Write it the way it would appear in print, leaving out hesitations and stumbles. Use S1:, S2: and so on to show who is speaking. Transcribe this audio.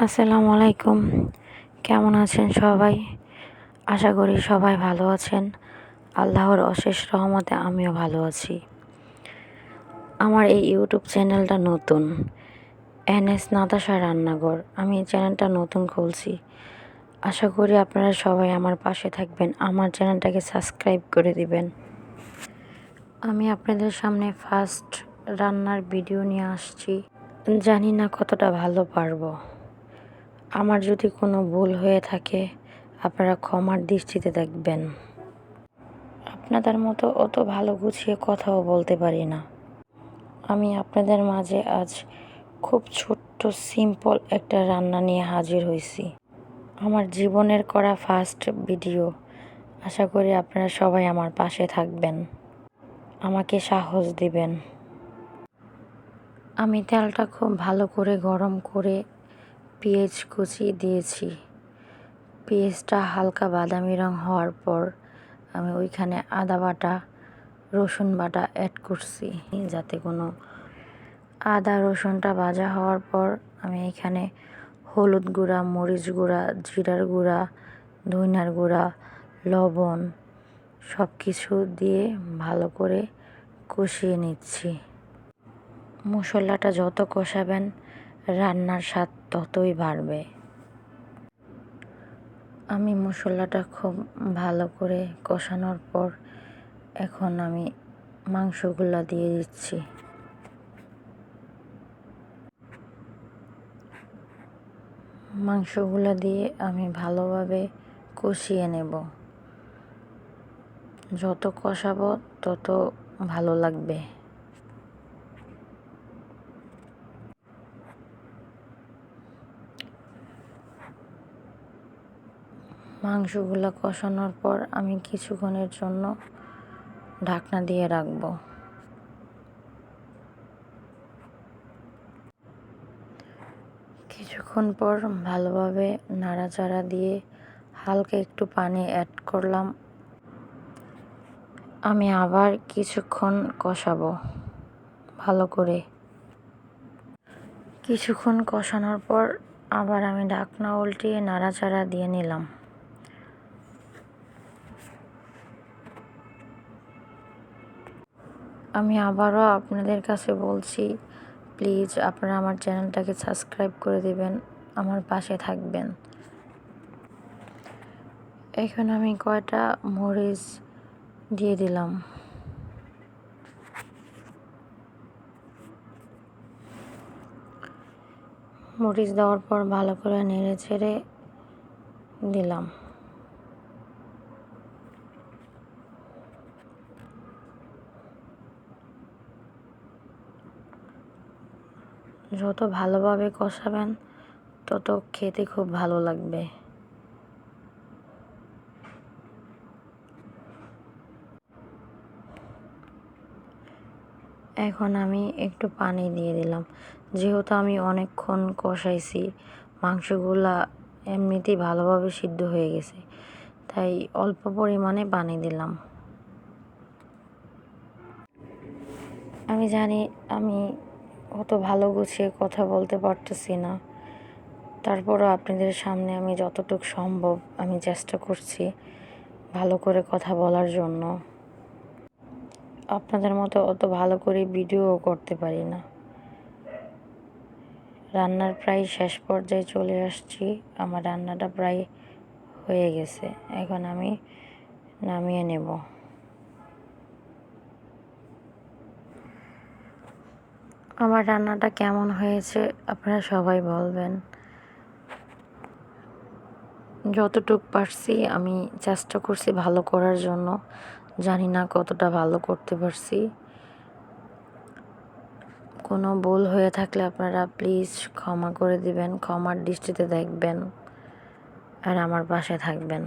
S1: আসসালামু আলাইকুম। কেমন আছেন সবাই? আশা করি সবাই ভালো আছেন। আল্লাহর অশেষ রহমতে আমিও ভালো আছি। আমার এই ইউটিউব চ্যানেলটা নতুন, এনএস নাতাশা রান্নাঘর। আমি এই চ্যানেলটা নতুন খুলছি। আশা করি আপনারা সবাই আমার পাশে থাকবেন, আমার চ্যানেলটাকে সাবস্ক্রাইব করে দিবেন। আমি আপনাদের সামনে ফার্স্ট রান্নার ভিডিও নিয়ে আসছি। জানি না কতটা ভালো পারবো। আমার যদি কোনো ভুল হয়ে থাকে আপনারা ক্ষমার দৃষ্টিতে দেখবেন। আপনাদের মতো অত ভালো গুছিয়ে কথাও বলতে পারি না। আমি আপনাদের মাঝে আজ খুব ছোট্ট সিম্পল একটা রান্না নিয়ে হাজির হয়েছি। আমার জীবনের করা ফার্স্ট ভিডিও। আশা করি আপনারা সবাই আমার পাশে থাকবেন, আমাকে সাহস দিবেন। আমি তেলটা খুব ভালো করে গরম করে পেঁয়াজ কুচি দিয়েছি। পেঁয়াজটা হালকা বাদামি রং হওয়ার পর আমি ওইখানে আদা বাটা, রসুন বাটা অ্যাড করছি, যাতে কোনো আদা রসুনটা ভাজা হওয়ার পর আমি এখানে হলুদ গুঁড়া, মরিচ গুঁড়া, জিরার গুঁড়া, ধনিয়ার গুঁড়া, লবণ সব কিছু দিয়ে ভালো করে কষিয়ে নিচ্ছি। মশলাটা যত কষাবেন রান্নার স্বাদ ততই বাড়বে। আমি মশলাটা খুব ভালো করে কষানোর পর এখন আমি মাংসগুলা দিয়ে দিচ্ছি। মাংসগুলা দিয়ে আমি ভালোভাবে কষিয়ে নেব। যত কষাবো তত ভালো লাগবে। মাংসগুলা কষানোর পর আমি কিছুক্ষণের জন্য ঢাকনা দিয়ে রাখবো। কিছুক্ষণ পর ভালোভাবে নাড়াচাড়া দিয়ে হালকা একটু পানি অ্যাড করলাম। আমি আবার কিছুক্ষণ কষাবো ভালো করে। কিছুক্ষণ কষানোর পর আবার আমি ঢাকনা উল্টিয়ে নাড়াচাড়া দিয়ে নিলাম। আমি আবারও আপনাদের কাছে বলছি, প্লিজ আপনারা আমার চ্যানেলটাকে সাবস্ক্রাইব করে দিবেন, আমার পাশে থাকবেন। এখন আমি কয়টা মরিচ দিয়ে দিলাম। মরিচ দেওয়ার পর ভালো করে নেড়ে ছেড়ে দিলাম। যত ভালোভাবে কষাবেন তত খেতে খুব ভালো লাগবে। এখন আমি একটু পানি দিয়ে দিলাম। যেহেতু আমি অনেকক্ষণ কষাইছি, মাংসগুলা এমনিতেই ভালোভাবে সিদ্ধ হয়ে গেছে, তাই অল্প পরিমাণে পানি দিলাম। আমি জানি আমি অত ভালো গুছিয়ে কথা বলতে পারতেছি না, তারপরও আপনাদের সামনে আমি যতটুকু সম্ভব আমি চেষ্টা করছি ভালো করে কথা বলার জন্য। আপনাদের মতো অত ভালো করে ভিডিও করতে পারি না। রান্নার প্রায় শেষ পর্যায়ে চলে আসছি। আমার রান্নাটা প্রায় হয়ে গেছে। এখন আমি নামিয়ে নেব। আমার রান্নাটা কেমন হয়েছে আপনারা সবাই বলবেন। যতটুকু পারছি আমি চেষ্টা করছি ভালো করার জন্য। জানি না কতটা ভালো করতে পারছি। কোনো ভুল হয়ে থাকলে আপনারা প্লিজ ক্ষমা করে দিবেন, ক্ষমার দৃষ্টিতে দেখবেন আর আমার পাশে থাকবেন।